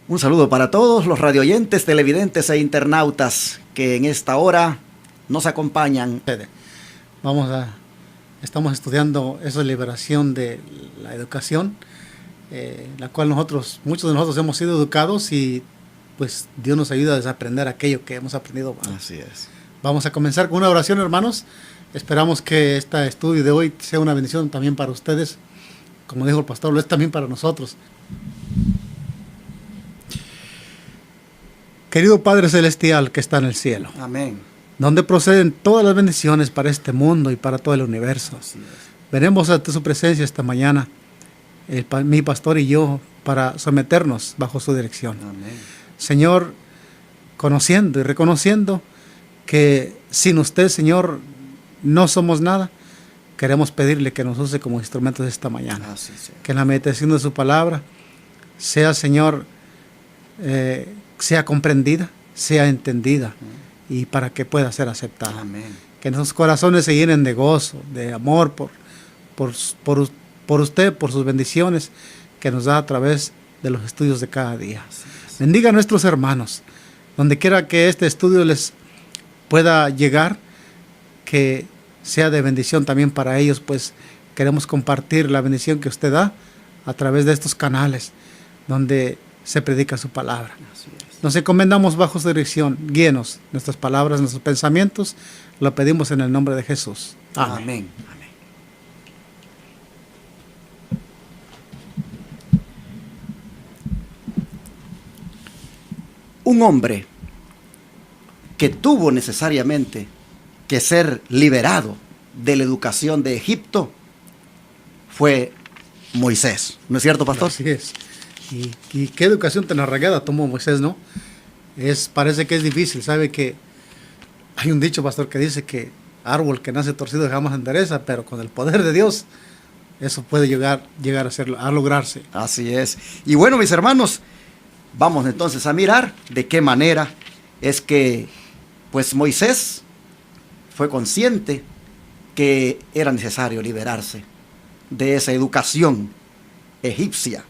Un saludo para todos los radioyentes, televidentes e internautas que en esta hora nos acompañan. Estamos estudiando esa liberación de la educación, la cual muchos de nosotros hemos sido educados y pues Dios nos ayuda a desaprender aquello que hemos aprendido. Así es. Vamos a comenzar con una oración, hermanos. Esperamos que este estudio de hoy sea una bendición también para ustedes. Como dijo el pastor, lo es también para nosotros. Querido Padre Celestial que está en el cielo, Amén. donde proceden todas las bendiciones para este mundo y para todo el universo. Así es. Venimos ante su presencia esta mañana, mi pastor y yo, para someternos bajo su dirección. Amén. Señor, conociendo y reconociendo que sin usted, Señor, no somos nada, queremos pedirle que nos use como instrumentos esta mañana. Así es. Que la meditación de su palabra sea, Señor, sea comprendida, sea entendida y para que pueda ser aceptada. Amén. Que nuestros corazones se llenen de gozo, de amor por usted, por sus bendiciones que nos da a través de los estudios de cada día. Bendiga a nuestros hermanos, donde quiera que este estudio les pueda llegar, que sea de bendición también para ellos, pues queremos compartir la bendición que usted da a través de estos canales donde se predica su palabra. Así es. Nos encomendamos bajo su dirección, guíenos nuestras palabras, nuestros pensamientos, lo pedimos en el nombre de Jesús. Amén. Amén. Amén. Un hombre que tuvo necesariamente que ser liberado de la educación de Egipto fue Moisés. ¿No es cierto, pastor? Así es. Y qué educación tan arraigada tomó Moisés, ¿no? Parece que es difícil. Sabe que hay un dicho, pastor, que dice que árbol que nace torcido jamás endereza, pero con el poder de Dios eso puede llegar a lograrse. Así es. Y bueno, mis hermanos, vamos entonces a mirar de qué manera es que pues Moisés fue consciente que era necesario liberarse de esa educación egipcia.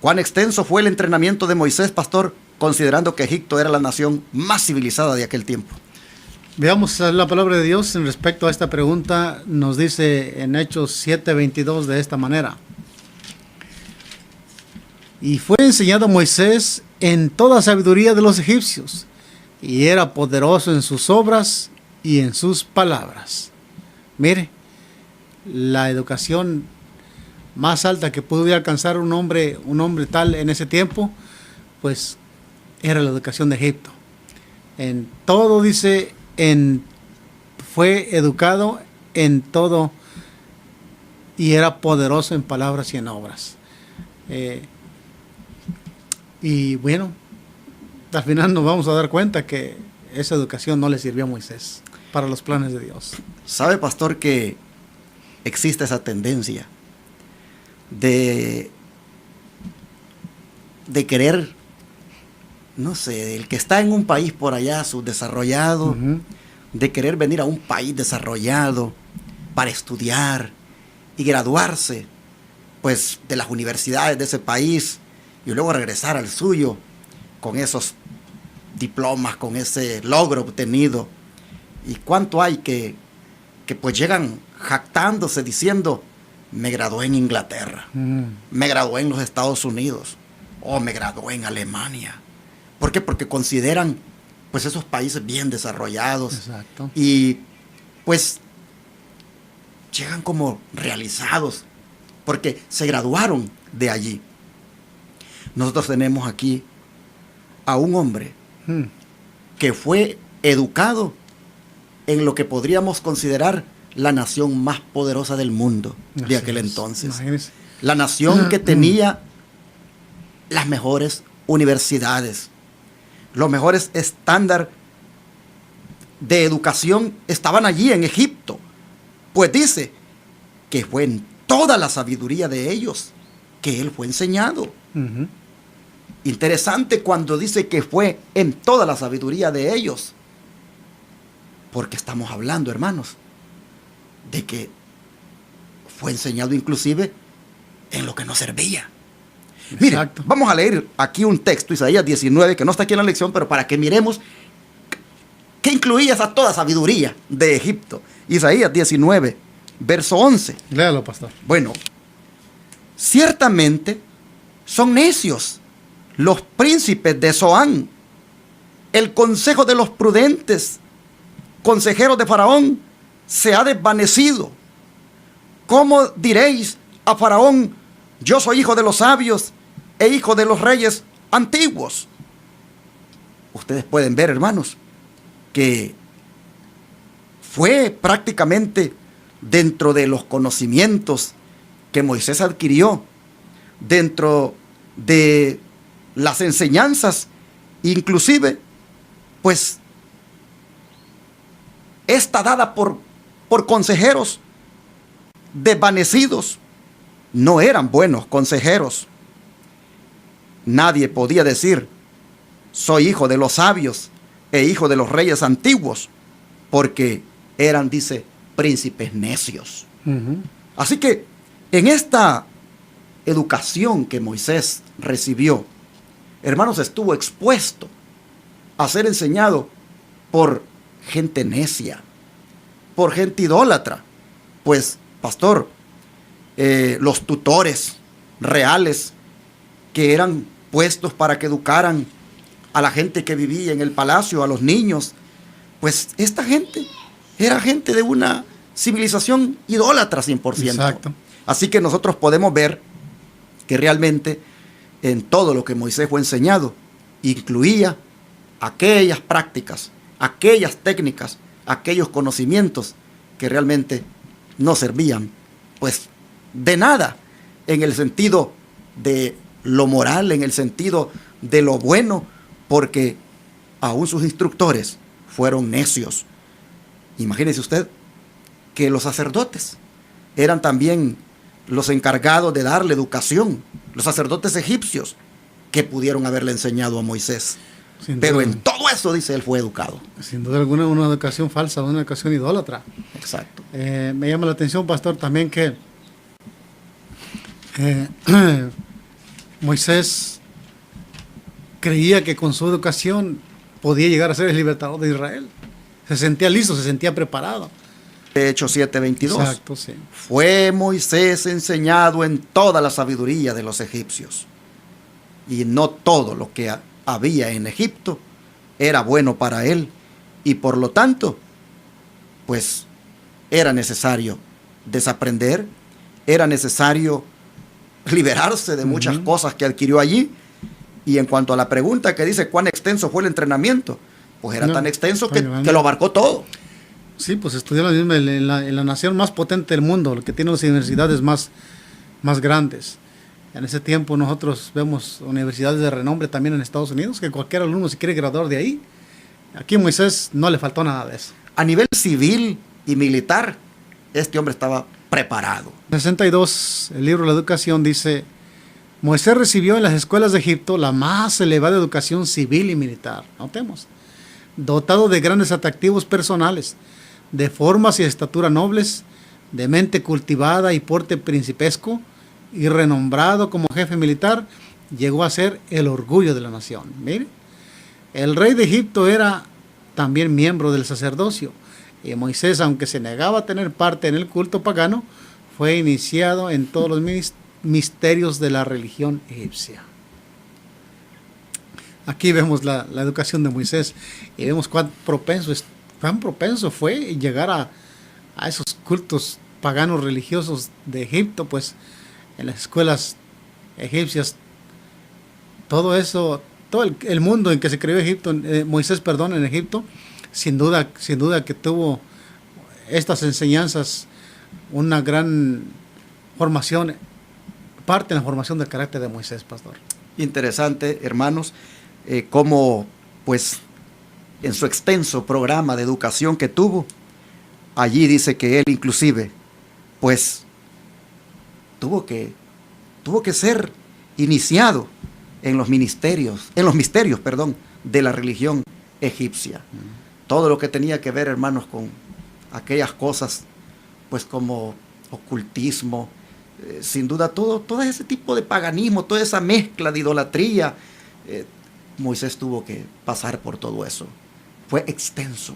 ¿Cuán extenso fue el entrenamiento de Moisés, pastor, considerando que Egipto era la nación más civilizada de aquel tiempo? Veamos la palabra de Dios en respecto a esta pregunta. Nos dice en Hechos 7:22 de esta manera: y fue enseñado a Moisés en toda sabiduría de los egipcios, y era poderoso en sus obras y en sus palabras. Mire, la educación más alta que pudo alcanzar un hombre tal en ese tiempo, pues era la educación de Egipto. En todo dice, fue educado en todo y era poderoso en palabras y en obras. Y bueno, al final nos vamos a dar cuenta que esa educación no le sirvió a Moisés para los planes de Dios. ¿Sabe, pastor, que existe esa tendencia de querer, no sé, el que está en un país por allá subdesarrollado, de querer venir a un país desarrollado para estudiar y graduarse, pues, de las universidades de ese país y luego regresar al suyo con esos diplomas, con ese logro obtenido? ¿Y cuánto hay que pues llegan jactándose diciendo: me gradué en Inglaterra, me gradué en los Estados Unidos, o me gradué en Alemania? ¿Por qué? Porque consideran pues esos países bien desarrollados. Exacto. Y pues llegan como realizados porque se graduaron de allí. Nosotros tenemos aquí a un hombre que fue educado en lo que podríamos considerar la nación más poderosa del mundo de aquel entonces. Imagínese. La nación que tenía las mejores universidades, los mejores estándares de educación estaban allí en Egipto. Pues dice que fue en toda la sabiduría de ellos que él fue enseñado. Interesante cuando dice que fue en toda la sabiduría de ellos, porque estamos hablando, hermanos, de que fue enseñado inclusive en lo que no servía. Mire, Exacto. vamos a leer aquí un texto, Isaías 19, que no está aquí en la lección, pero para que miremos qué incluía esa toda sabiduría de Egipto. Isaías 19, verso 11. Léalo, pastor. Bueno, ciertamente son necios los príncipes de Zoán, el consejo de los prudentes consejeros de Faraón se ha desvanecido. ¿Cómo diréis a Faraón, yo soy hijo de los sabios e hijo de los reyes antiguos? Ustedes pueden ver, hermanos, que fue prácticamente dentro de los conocimientos que Moisés adquirió, dentro de las enseñanzas, inclusive, pues, esta dada por consejeros desvanecidos. No eran buenos consejeros. Nadie podía decir, soy hijo de los sabios e hijo de los reyes antiguos, porque eran, dice, príncipes necios. Así que en esta educación que Moisés recibió, hermanos, estuvo expuesto a ser enseñado por gente necia, por gente idólatra. Pues, pastor, los tutores reales que eran puestos para que educaran a la gente que vivía en el palacio, a los niños, pues esta gente era gente de una civilización idólatra 100%. Exacto. Así que nosotros podemos ver que realmente en todo lo que Moisés fue enseñado incluía aquellas prácticas, aquellas técnicas, aquellos conocimientos que realmente no servían, pues, de nada en el sentido de lo moral, en el sentido de lo bueno, porque aún sus instructores fueron necios. Imagínese usted que los sacerdotes eran también los encargados de darle educación, los sacerdotes egipcios que pudieron haberle enseñado a Moisés. Pero en todo eso, dice, él fue educado. Sin duda alguna, una educación falsa, una educación idólatra. Exacto. Me llama la atención, pastor, también que Moisés creía que con su educación podía llegar a ser el libertador de Israel. Se sentía listo, se sentía preparado. Hechos 7:22. Exacto, sí. Fue Moisés enseñado en toda la sabiduría de los egipcios. Y no todo lo que había en Egipto era bueno para él. Y por lo tanto, pues era necesario desaprender, era necesario liberarse de muchas cosas que adquirió allí. Y en cuanto a la pregunta que dice cuán extenso fue el entrenamiento, pues era tan extenso que lo abarcó todo. Sí, pues estudió en la nación más potente del mundo, el que tiene las universidades más grandes. En ese tiempo nosotros vemos universidades de renombre también en Estados Unidos, que cualquier alumno se quiere graduar de ahí. Aquí a Moisés no le faltó nada de eso. A nivel civil y militar, este hombre estaba preparado. 62, el libro de la educación dice, Moisés recibió en las escuelas de Egipto la más elevada educación civil y militar. Notemos. Dotado de grandes atractivos personales, de formas y estatura nobles, de mente cultivada y porte principesco, y renombrado como jefe militar, llegó a ser el orgullo de la nación. Mire, el rey de Egipto era también miembro del sacerdocio, y Moisés, aunque se negaba a tener parte en el culto pagano, fue iniciado en todos los misterios de la religión egipcia. Aquí vemos la educación de Moisés y vemos cuán propenso fue llegar a esos cultos paganos religiosos de Egipto, pues en las escuelas egipcias, todo eso, todo el mundo en que se creó Moisés, en Egipto, sin duda que tuvo estas enseñanzas una gran formación, parte de la formación del carácter de Moisés, pastor. Interesante, hermanos, cómo, pues, en su extenso programa de educación que tuvo, allí dice que él inclusive, pues, tuvo que ser iniciado en los misterios, de la religión egipcia. Todo lo que tenía que ver, hermanos, con aquellas cosas, pues como ocultismo, sin duda todo ese tipo de paganismo, toda esa mezcla de idolatría, Moisés tuvo que pasar por todo eso. Fue extenso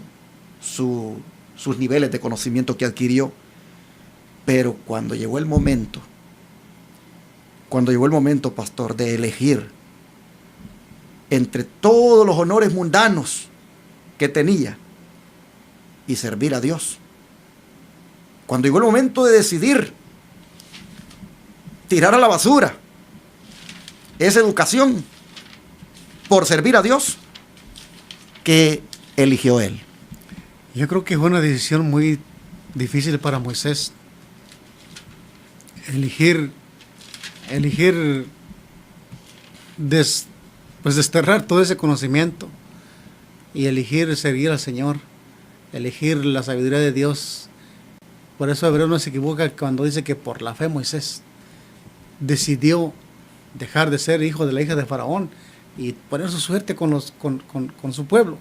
sus niveles de conocimiento que adquirió, pero cuando llegó el momento, pastor, de elegir entre todos los honores mundanos que tenía y servir a Dios, cuando llegó el momento de decidir tirar a la basura esa educación por servir a Dios, ¿qué eligió él? Yo creo que fue una decisión muy difícil para Moisés. Elegir desterrar todo ese conocimiento y elegir seguir al Señor, elegir la sabiduría de Dios. Por eso Hebreo no se equivoca cuando dice que por la fe Moisés decidió dejar de ser hijo de la hija de Faraón y poner su suerte con su pueblo.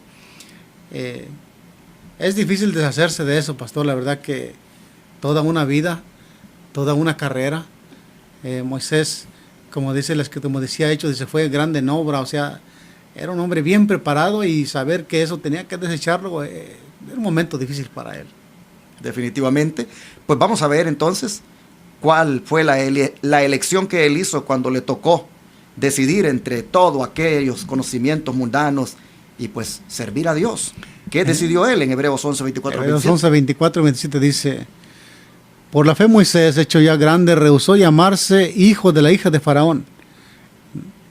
Es difícil deshacerse de eso, pastor. La verdad que toda una vida, toda una carrera, Moisés, como dice la escritura, como decía Hechos, dice, fue grande en obra, o sea, era un hombre bien preparado y saber que eso tenía que desecharlo era un momento difícil para él. Definitivamente. Pues vamos a ver entonces cuál fue la elección que él hizo cuando le tocó decidir entre todos aquellos conocimientos mundanos y pues servir a Dios. ¿Qué decidió él en Hebreos 11, 24, Hebreos 27? 11, 24, 27 dice: por la fe Moisés, hecho ya grande, rehusó llamarse hijo de la hija de Faraón,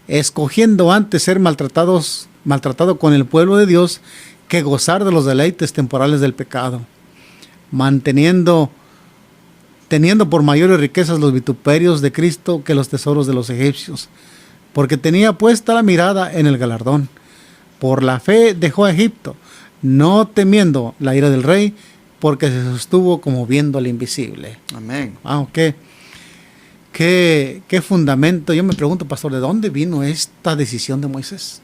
escogiendo antes ser maltratado con el pueblo de Dios que gozar de los deleites temporales del pecado, teniendo por mayores riquezas los vituperios de Cristo que los tesoros de los egipcios, porque tenía puesta la mirada en el galardón. Por la fe dejó a Egipto, no temiendo la ira del rey, porque se sostuvo como viendo al invisible. Amén. ¿Qué fundamento? Yo me pregunto, pastor, ¿de dónde vino esta decisión de Moisés?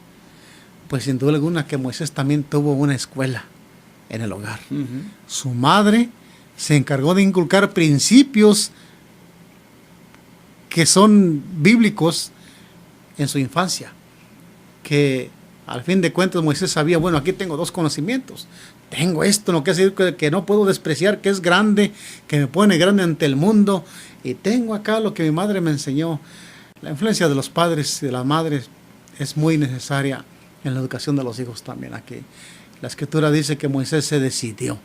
Pues sin duda alguna que Moisés también tuvo una escuela en el hogar. Uh-huh. Su madre se encargó de inculcar principios que son bíblicos en su infancia, que al fin de cuentas Moisés sabía, bueno, aquí tengo dos conocimientos, tengo esto, lo que decir que no puedo despreciar, que es grande, que me pone grande ante el mundo, y tengo acá lo que mi madre me enseñó. La influencia de los padres y de las madres es muy necesaria en la educación de los hijos también aquí. La escritura dice que Moisés se decidió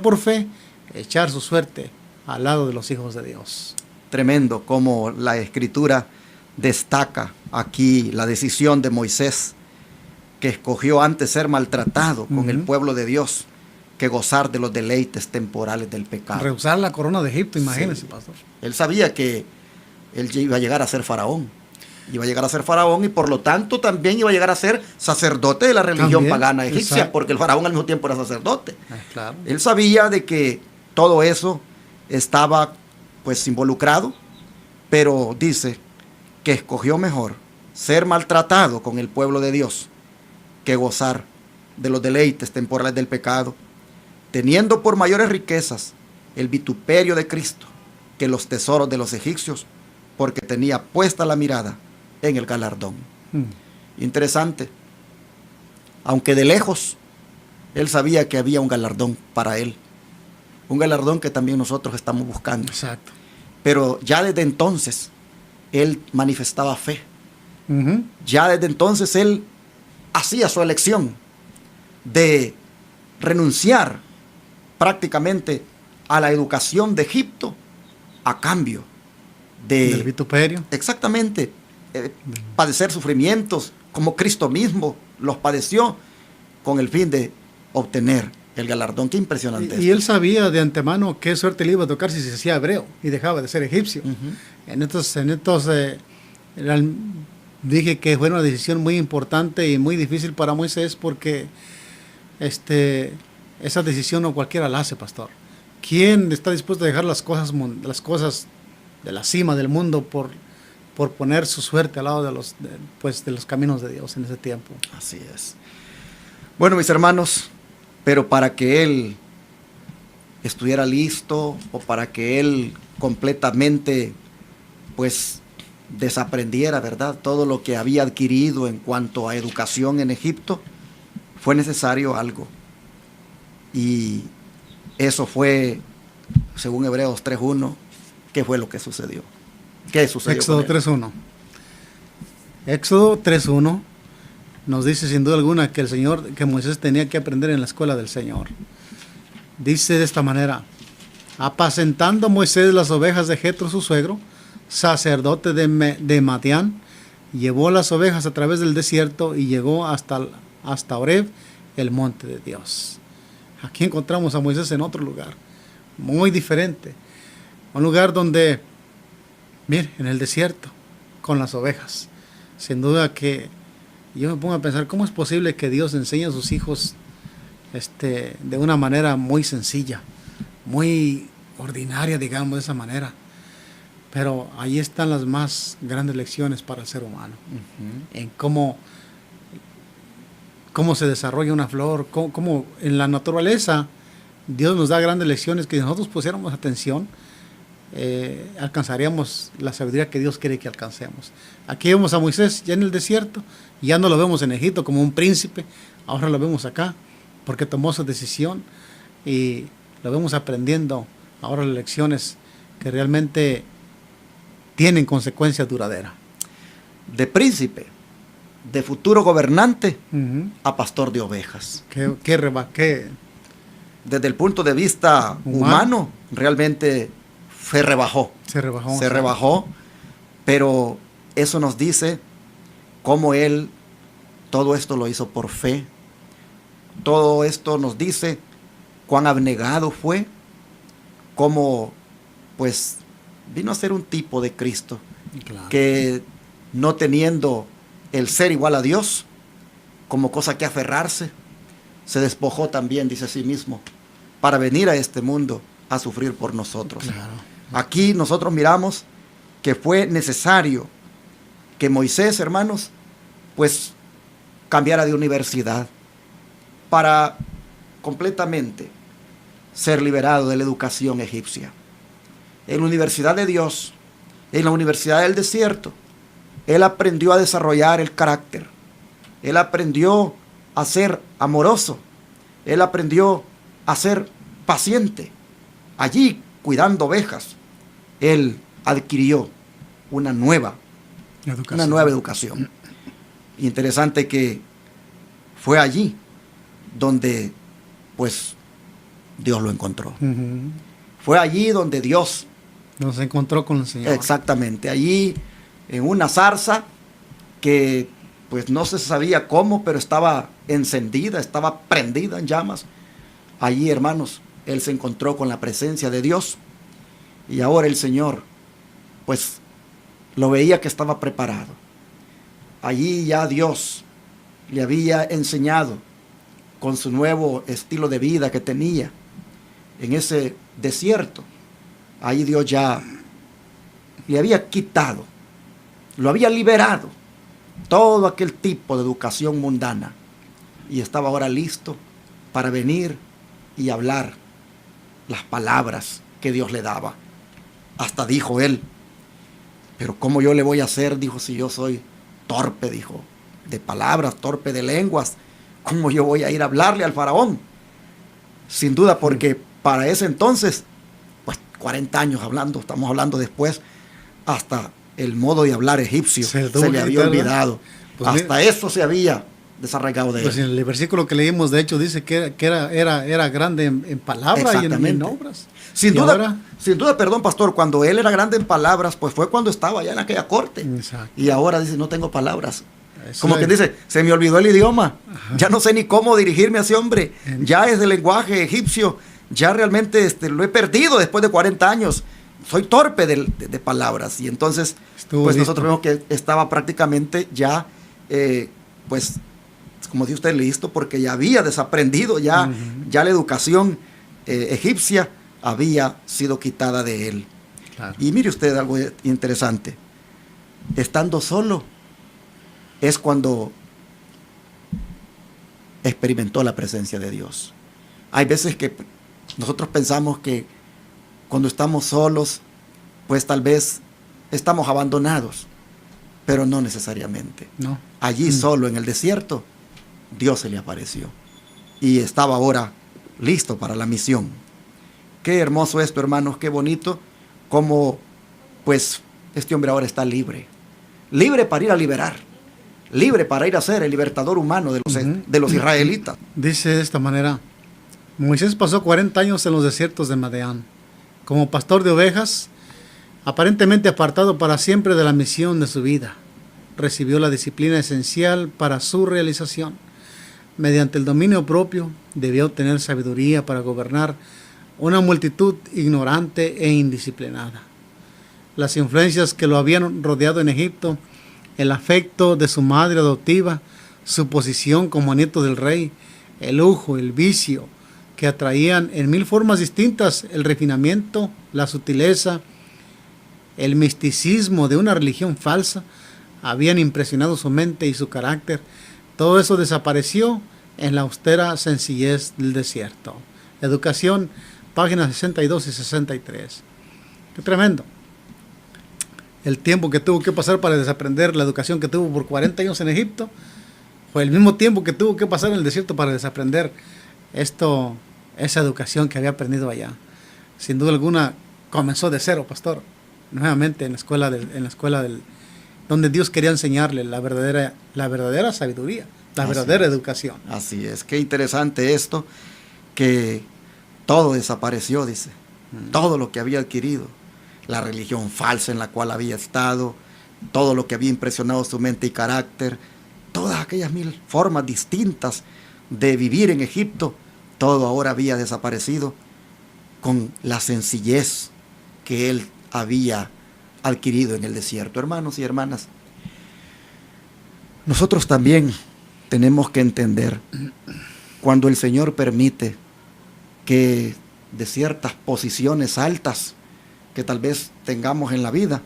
por fe echar su suerte al lado de los hijos de Dios. Tremendo como la escritura destaca aquí la decisión de Moisés, que escogió antes ser maltratado con el pueblo de Dios que gozar de los deleites temporales del pecado. Rehusar la corona de Egipto, imagínese, sí. Pastor. Él sabía que él iba a llegar a ser faraón. Iba a llegar a ser faraón y por lo tanto también iba a llegar a ser sacerdote de la religión pagana egipcia, exacto, porque el faraón al mismo tiempo era sacerdote. Claro. Él sabía de que todo eso estaba pues involucrado, pero dice que escogió mejor ser maltratado con el pueblo de Dios que gozar de los deleites temporales del pecado, teniendo por mayores riquezas el vituperio de Cristo que los tesoros de los egipcios, porque tenía puesta la mirada en el galardón. Interesante. Aunque de lejos, él sabía que había un galardón para él. Un galardón que también nosotros estamos buscando. Exacto. Pero ya desde entonces, él manifestaba fe. Ya desde entonces, él hacía su elección de renunciar prácticamente a la educación de Egipto a cambio del vituperio. Exactamente. Padecer sufrimientos como Cristo mismo los padeció con el fin de obtener el galardón. Qué impresionante. Y él sabía de antemano qué suerte le iba a tocar si se hacía hebreo y dejaba de ser egipcio. Dije que fue una decisión muy importante y muy difícil para Moisés porque esa decisión no cualquiera la hace, pastor. ¿Quién está dispuesto a dejar las cosas de la cima del mundo por poner su suerte al lado de los caminos de Dios en ese tiempo? Así es. Bueno, mis hermanos, pero para que él estuviera listo o para que él completamente, pues, desaprendiera, ¿verdad? Todo lo que había adquirido en cuanto a educación en Egipto, fue necesario algo. Y eso fue, según Hebreos 3.1, ¿qué fue lo que sucedió? ¿Qué sucedió? Éxodo 3.1. Éxodo 3.1 nos dice sin duda alguna que que Moisés tenía que aprender en la escuela del Señor. Dice de esta manera: apacentando Moisés las ovejas de Jetro su suegro, sacerdote de Madián, llevó las ovejas a través del desierto y llegó hasta Horeb, el monte de Dios. Aquí encontramos a Moisés en otro lugar, muy diferente. Un lugar donde, mire, en el desierto, con las ovejas. Sin duda que yo me pongo a pensar, ¿cómo es posible que Dios enseñe a sus hijos de una manera muy sencilla, muy ordinaria, digamos, de esa manera? Pero ahí están las más grandes lecciones para el ser humano. En cómo se desarrolla una flor, cómo en la naturaleza Dios nos da grandes lecciones que si nosotros pusiéramos atención, alcanzaríamos la sabiduría que Dios quiere que alcancemos. Aquí vemos a Moisés ya en el desierto, ya no lo vemos en Egipto como un príncipe, ahora lo vemos acá porque tomó su decisión y lo vemos aprendiendo ahora las lecciones que realmente tienen consecuencias duraderas. De príncipe, de futuro gobernante, a pastor de ovejas. ¿Qué? Desde el punto de vista humano, realmente se rebajó. Se rebajó, pero eso nos dice cómo él todo esto lo hizo por fe. Todo esto nos dice cuán abnegado fue, cómo pues vino a ser un tipo de Cristo, claro, que no teniendo el ser igual a Dios como cosa que aferrarse, se despojó también, dice a sí mismo, para venir a este mundo a sufrir por nosotros. Claro. Aquí nosotros miramos que fue necesario que Moisés, hermanos, pues cambiara de universidad para completamente ser liberado de la educación egipcia. En la universidad de Dios, en la universidad del desierto, él aprendió a desarrollar el carácter. Él aprendió a ser amoroso. Él aprendió a ser paciente. Allí, cuidando ovejas, él adquirió una nueva educación. Interesante que fue allí donde, pues, Dios lo encontró. Fue allí donde Dios nos encontró con el Señor. Exactamente, allí en una zarza que pues no se sabía cómo, pero estaba encendida, estaba prendida en llamas. Allí, hermanos, él se encontró con la presencia de Dios y ahora el Señor pues lo veía que estaba preparado. Allí ya Dios le había enseñado con su nuevo estilo de vida que tenía en ese desierto. Ahí Dios ya le había quitado, lo había liberado todo aquel tipo de educación mundana y estaba ahora listo para venir y hablar las palabras que Dios le daba. Hasta dijo él, pero ¿cómo yo le voy a hacer? Dijo, si yo soy torpe, dijo, de palabras, torpe de lenguas, ¿cómo yo voy a ir a hablarle al faraón? Sin duda, porque para ese entonces, pues 40 años hablando, estamos hablando después, hasta el modo de hablar egipcio se le había olvidado. Pues hasta eso se había desarraigado de él. Pues en el versículo que leímos, de hecho, dice que era grande en palabras y en obras. Sin duda, perdón, pastor, cuando él era grande en palabras, pues fue cuando estaba ya en aquella corte. Exacto. Y ahora dice, no tengo palabras. Como que dice, se me olvidó el idioma. Ajá. Ya no sé ni cómo dirigirme a ese hombre. Ya es del lenguaje egipcio. Ya realmente lo he perdido después de 40 años. Soy torpe de palabras. Y entonces, pues nosotros vemos que estaba prácticamente ya, pues, como dice usted, listo, porque ya había desaprendido, ya la educación egipcia había sido quitada de él. Claro. Y mire usted algo interesante. Estando solo es cuando experimentó la presencia de Dios. Hay veces que nosotros pensamos que cuando estamos solos pues tal vez estamos abandonados, pero no necesariamente. No. Allí solo en el desierto, Dios se le apareció y estaba ahora listo para la misión. Qué hermoso esto, hermanos, qué bonito, como pues este hombre ahora está libre, libre para ir a liberar, libre para ir a ser el libertador humano de los israelitas. Dice de esta manera: Moisés pasó 40 años en los desiertos de Madián, como pastor de ovejas, aparentemente apartado para siempre de la misión de su vida. Recibió la disciplina esencial para su realización. Mediante el dominio propio, debió obtener sabiduría para gobernar una multitud ignorante e indisciplinada. Las influencias que lo habían rodeado en Egipto, el afecto de su madre adoptiva, su posición como nieto del rey, el lujo, el vicio, que atraían en 1000 formas distintas el refinamiento, la sutileza, el misticismo de una religión falsa, habían impresionado su mente y su carácter. Todo eso desapareció en la austera sencillez del desierto. Educación, páginas 62 y 63. Qué tremendo. El tiempo que tuvo que pasar para desaprender la educación que tuvo por 40 años en Egipto fue el mismo tiempo que tuvo que pasar en el desierto para desaprender esa educación que había aprendido allá. Sin duda alguna comenzó de cero, pastor, nuevamente en la escuela donde Dios quería enseñarle la verdadera sabiduría, la verdadera educación. Así es, qué interesante esto, que todo desapareció, dice, todo lo que había adquirido, la religión falsa en la cual había estado, todo lo que había impresionado su mente y carácter, todas aquellas 1000 formas distintas de vivir en Egipto, todo ahora había desaparecido con la sencillez que él había adquirido en el desierto. Hermanos y hermanas, nosotros también tenemos que entender cuando el Señor permite que de ciertas posiciones altas que tal vez tengamos en la vida,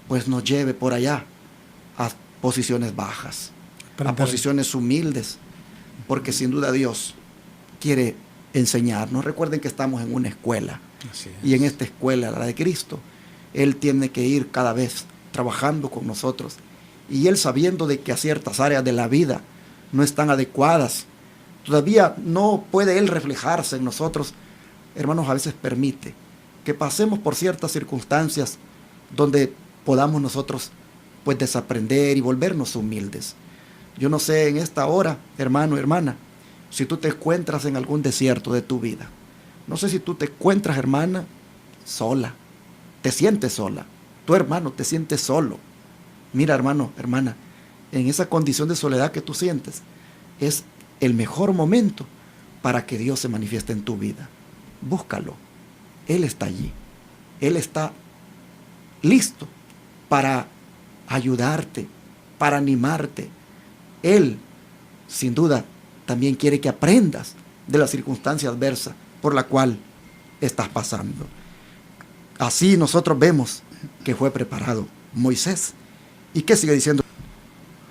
pues nos lleve por allá a posiciones bajas, a posiciones humildes, porque sin duda Dios quiere enseñarnos. Recuerden que estamos en una escuela, y en esta escuela, la de Cristo, Él tiene que ir cada vez trabajando con nosotros, y Él, sabiendo de que a ciertas áreas de la vida no están adecuadas, todavía no puede Él reflejarse en nosotros. Hermanos, a veces permite que pasemos por ciertas circunstancias donde podamos nosotros pues desaprender y volvernos humildes. Yo no sé en esta hora, hermano, hermana, si tú te encuentras en algún desierto de tu vida. No sé si tú te encuentras, hermana, sola, te sientes sola, tu hermano te sientes solo. Mira, hermano, hermana, en esa condición de soledad que tú sientes, es el mejor momento para que Dios se manifieste en tu vida. Búscalo. Él está allí. Él está listo para ayudarte, para animarte. Él, sin duda, también quiere que aprendas de la circunstancia adversa por la cual estás pasando. Así nosotros vemos que fue preparado Moisés. ¿Y qué sigue diciendo?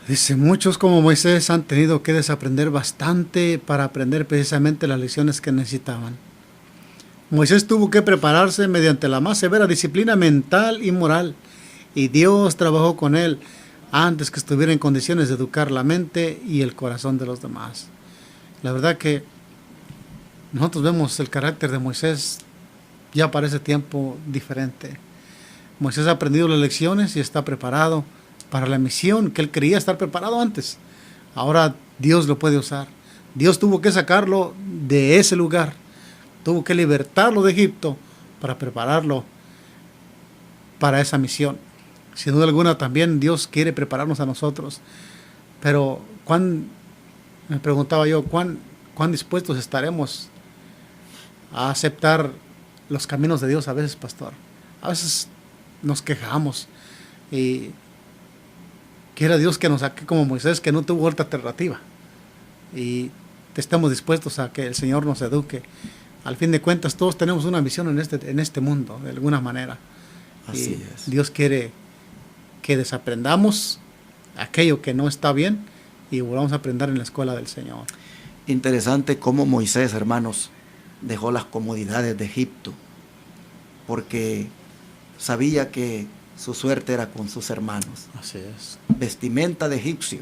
Dice: muchos como Moisés han tenido que desaprender bastante para aprender precisamente las lecciones que necesitaban. Moisés tuvo que prepararse mediante la más severa disciplina mental y moral, y Dios trabajó con él antes que estuviera en condiciones de educar la mente y el corazón de los demás. La verdad que nosotros vemos el carácter de Moisés ya para ese tiempo diferente. Moisés ha aprendido las lecciones y está preparado para la misión que él creía estar preparado antes. Ahora Dios lo puede usar. Dios tuvo que sacarlo de ese lugar. Tuvo que libertarlo de Egipto para prepararlo para esa misión. Sin duda alguna también Dios quiere prepararnos a nosotros. Pero me preguntaba yo, ¿cuán dispuestos estaremos a aceptar los caminos de Dios a veces, pastor? A veces nos quejamos y quiera Dios que nos saque como Moisés, que no tuvo otra alternativa. Y estamos dispuestos a que el Señor nos eduque. Al fin de cuentas, todos tenemos una misión en este mundo, de alguna manera. Así es. Dios quiere que desaprendamos aquello que no está bien y volvamos a aprender en la escuela del Señor. Interesante cómo Moisés, hermanos, dejó las comodidades de Egipto, porque sabía que su suerte era con sus hermanos. Así es. Vestimenta de egipcio,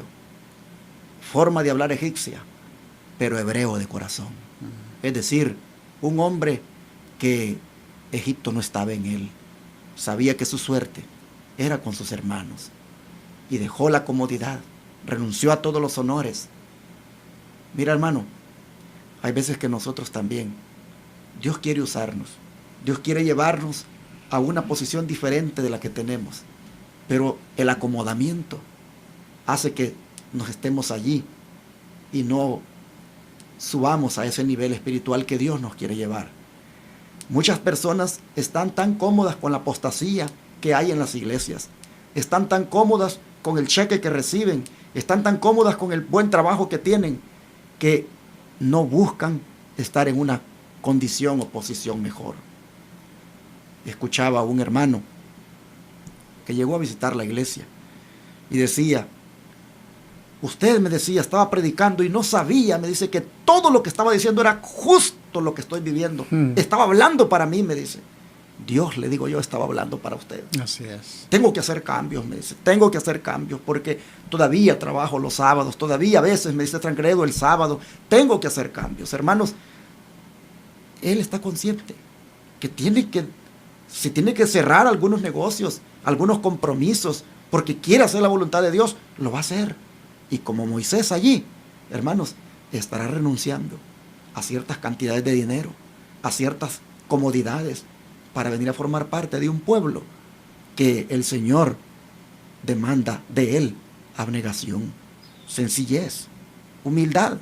forma de hablar egipcia, pero hebreo de corazón. Es decir, un hombre que Egipto no estaba en él. Sabía que su suerte era con sus hermanos. Y dejó la comodidad, renunció a todos los honores. Mira, hermano, hay veces que nosotros también, Dios quiere usarnos. Dios quiere llevarnos a una posición diferente de la que tenemos. Pero el acomodamiento hace que nos estemos allí y no subamos a ese nivel espiritual que Dios nos quiere llevar. Muchas personas están tan cómodas con la apostasía que hay en las iglesias. Están tan cómodas con el cheque que reciben. Están tan cómodas con el buen trabajo que tienen que no buscan estar en una condición o posición mejor. Escuchaba a un hermano que llegó a visitar la iglesia y decía, usted me decía, estaba predicando y no sabía, me dice que todo lo que estaba diciendo era justo lo que estoy viviendo. Estaba hablando para mí, me dice. Dios, le digo yo, estaba hablando para usted. Así es. Tengo que hacer cambios, me dice. Tengo que hacer cambios porque todavía trabajo los sábados, todavía a veces me dice transgredo el sábado. Tengo que hacer cambios. Hermanos, él está consciente que se tiene que cerrar algunos negocios, algunos compromisos, porque quiere hacer la voluntad de Dios, lo va a hacer. Y como Moisés allí, hermanos, estará renunciando a ciertas cantidades de dinero, a ciertas comodidades, para venir a formar parte de un pueblo que el Señor demanda de él abnegación, sencillez, humildad.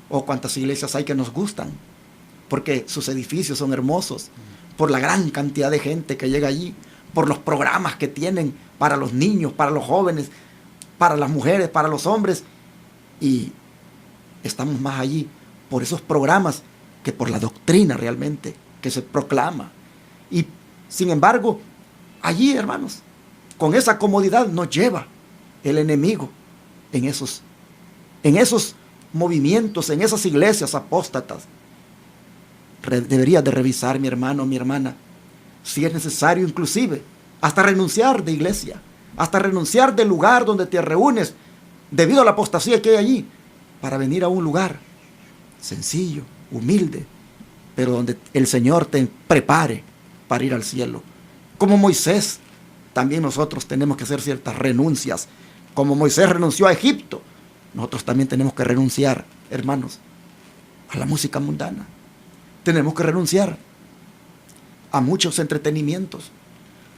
O cuántas iglesias hay que nos gustan, porque sus edificios son hermosos, por la gran cantidad de gente que llega allí, por los programas que tienen para los niños, para los jóvenes, para las mujeres, para los hombres. Y estamos más allí por esos programas que por la doctrina realmente que se proclama. Y sin embargo, allí, hermanos, con esa comodidad nos lleva el enemigo en esos movimientos, en esas iglesias apóstatas. Deberías de revisar, mi hermano, mi hermana, si es necesario inclusive hasta renunciar de iglesia, hasta renunciar del lugar donde te reúnes debido a la apostasía que hay allí, para venir a un lugar sencillo, humilde, pero donde el Señor te prepare para ir al cielo. Como Moisés, también nosotros tenemos que hacer ciertas renuncias. Como Moisés renunció a Egipto, nosotros también tenemos que renunciar, hermanos, a la música mundana. Tenemos que renunciar a muchos entretenimientos,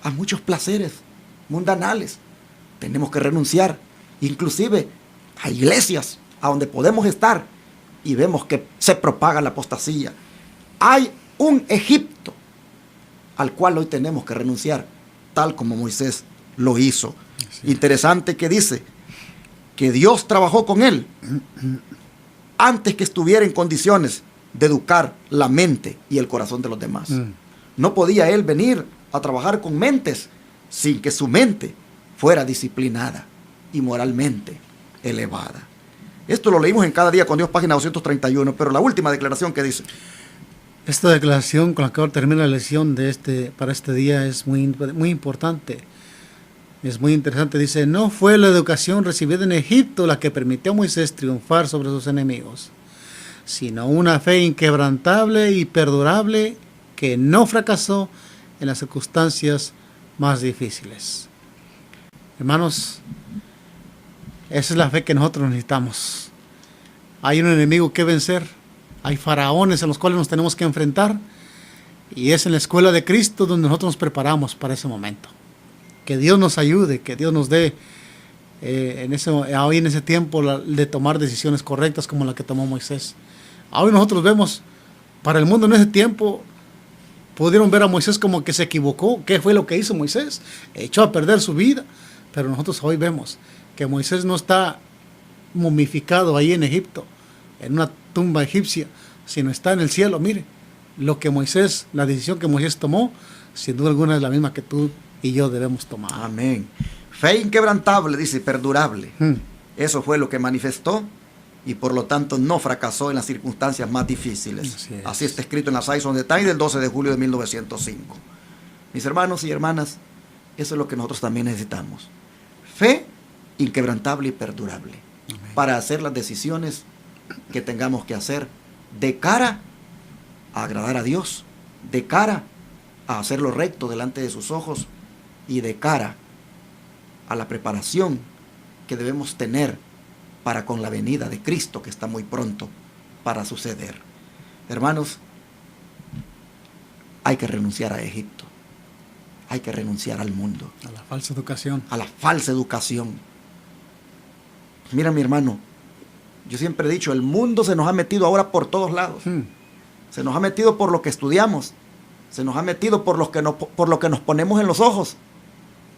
a muchos placeres mundanales. Tenemos que renunciar inclusive a iglesias a donde podemos estar y vemos que se propaga la apostasía. Hay un Egipto al cual hoy tenemos que renunciar, tal como Moisés lo hizo. Sí. Interesante que dice que Dios trabajó con él antes que estuviera en condiciones de educar la mente y el corazón de los demás. No podía él venir a trabajar con mentes sin que su mente fuera disciplinada y moralmente elevada. Esto lo leímos en Cada Día con Dios, página 231, pero la última declaración que dice. Esta declaración con la que termina la lección para este día es muy importante. Es muy interesante. Dice, no fue la educación recibida en Egipto la que permitió a Moisés triunfar sobre sus enemigos, sino una fe inquebrantable y perdurable que no fracasó en las circunstancias más difíciles. Hermanos, esa es la fe que nosotros necesitamos. Hay un enemigo que vencer. Hay faraones a los cuales nos tenemos que enfrentar. Y es en la escuela de Cristo donde nosotros nos preparamos para ese momento. Que Dios nos ayude, que Dios nos dé hoy en ese tiempo de tomar decisiones correctas como la que tomó Moisés. Hoy nosotros vemos, para el mundo en ese tiempo, pudieron ver a Moisés como que se equivocó. ¿Qué fue lo que hizo Moisés? Echó a perder su vida. Pero nosotros hoy vemos que Moisés no está momificado ahí en Egipto, en una tumba egipcia, sino está en el cielo. Mire, la decisión que Moisés tomó, sin duda alguna es la misma que tú y yo debemos tomar. Amén. Fe inquebrantable, dice, perdurable. Eso fue lo que manifestó y por lo tanto no fracasó en las circunstancias más difíciles. Así está escrito en la Eyes on the Time del 12 de julio de 1905. Mis hermanos y hermanas, eso es lo que nosotros también necesitamos. Fe inquebrantable y perdurable. Amén. Para hacer las decisiones que tengamos que hacer de cara a agradar a Dios, de cara a hacer lo recto delante de sus ojos y de cara a la preparación que debemos tener para con la venida de Cristo, que está muy pronto para suceder. Hermanos, hay que renunciar a Egipto. Hay que renunciar al mundo. A la falsa educación. A la falsa educación. Mira, mi hermano, yo siempre he dicho, el mundo se nos ha metido ahora por todos lados. Se nos ha metido por lo que estudiamos. Se nos ha metido por lo que nos ponemos en los ojos.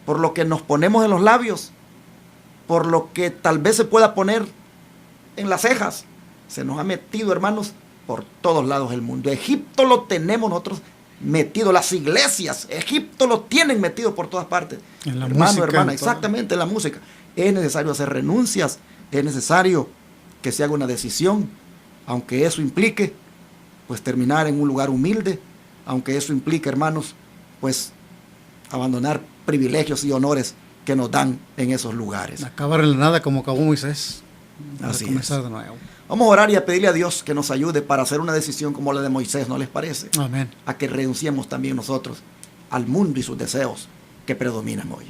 Por lo que nos ponemos en los labios. Por lo que tal vez se pueda poner en las cejas. Se nos ha metido, hermanos, por todos lados el mundo. Egipto lo tenemos nosotros metido, las iglesias, Egipto lo tienen metido por todas partes. En la hermano, música, hermana, exactamente, en la música. Es necesario hacer renuncias, es necesario que se haga una decisión, aunque eso implique, pues, terminar en un lugar humilde, aunque eso implique, hermanos, pues, abandonar privilegios y honores que nos dan en esos lugares. Acabar en la nada como acabó Moisés. Así comenzar es. de nuevo. Vamos a orar y a pedirle a Dios que nos ayude para hacer una decisión como la de Moisés, ¿no les parece? Amén. A que renunciemos también nosotros al mundo y sus deseos que predominan hoy.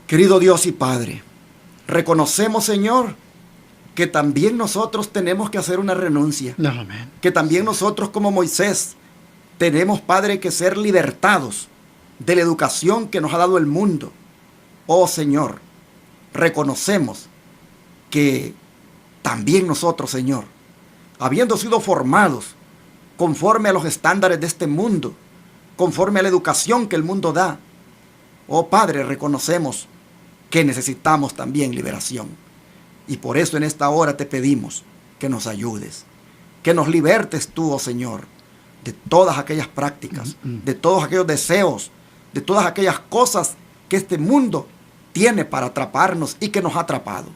Querido Dios y Padre, reconocemos, Señor, que también nosotros tenemos que hacer una renuncia. Amén. Que también nosotros, como Moisés, tenemos, Padre, que ser libertados de la educación que nos ha dado el mundo. Oh Señor, reconocemos que también nosotros, Señor, habiendo sido formados conforme a los estándares de este mundo, conforme a la educación que el mundo da, oh Padre, reconocemos que necesitamos también liberación. Y por eso en esta hora te pedimos que nos ayudes, que nos libertes tú, oh Señor, de todas aquellas prácticas, de todos aquellos deseos, de todas aquellas cosas que este mundo tiene para atraparnos y que nos ha atrapado.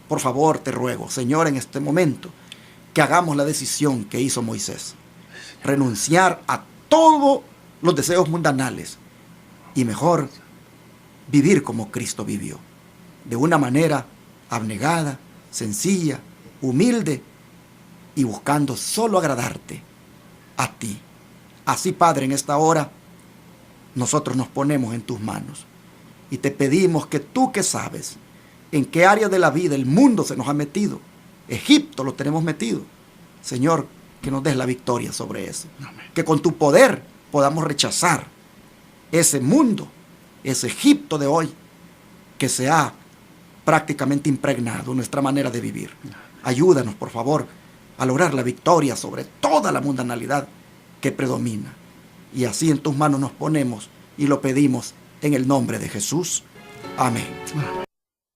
Por favor, te ruego, Señor, en este momento, que hagamos la decisión que hizo Moisés. Renunciar a todos los deseos mundanales y mejor vivir como Cristo vivió. De una manera abnegada, sencilla, humilde y buscando solo agradarte a ti. Así, Padre, en esta hora nosotros nos ponemos en tus manos y te pedimos que tú, que sabes en qué área de la vida el mundo se nos ha metido, Egipto lo tenemos metido, Señor, que nos des la victoria sobre eso. Amén. Que con tu poder podamos rechazar ese mundo, ese Egipto de hoy que se ha prácticamente impregnado en nuestra manera de vivir. Ayúdanos, por favor, a lograr la victoria sobre toda la mundanalidad que predomina. Y así en tus manos nos ponemos y lo pedimos en el nombre de Jesús. Amén.